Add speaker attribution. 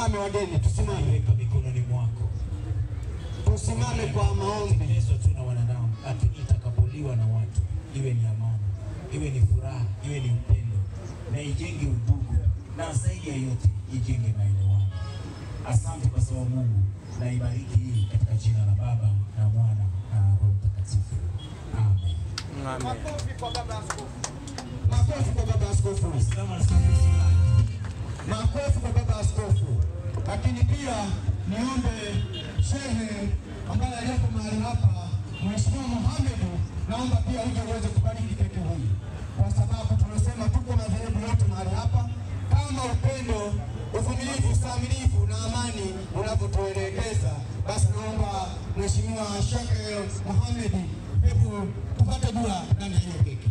Speaker 1: Tusimame wageni, tusimame.
Speaker 2: Weka mikononi mwako.
Speaker 1: Tusimame kwa maombi.
Speaker 2: Yesu tuna wanadamu, lakini itakapoliwa na watu, iwe ni amani, iwe ni furaha, iwe ni upendo, na ijenge udugu, na zaidi ya yote ijenge maelewano. Asante kwa sababu Mungu, na ibariki hii katika jina la Baba na Mwana na Roho Mtakatifu. Amen.
Speaker 3: Amen.
Speaker 1: Makofi kwa Baba Askofu. Makofi kwa Baba Askofu. Makofi kwa Baba Askofu. Lakini pia niombe shehe ambaye alipo mahali hapa, Mheshimiwa Mohamed, naomba pia uje uweze kubariki keki hii, kwa sababu tunasema tuko na dhehebu yote mahali hapa, kama upendo, uvumilivu, ustahimilivu na amani unavyotuelekeza. Basi naomba Mheshimiwa Shehe Mohamed, hebu tupate dua ndani ya hiyo keki.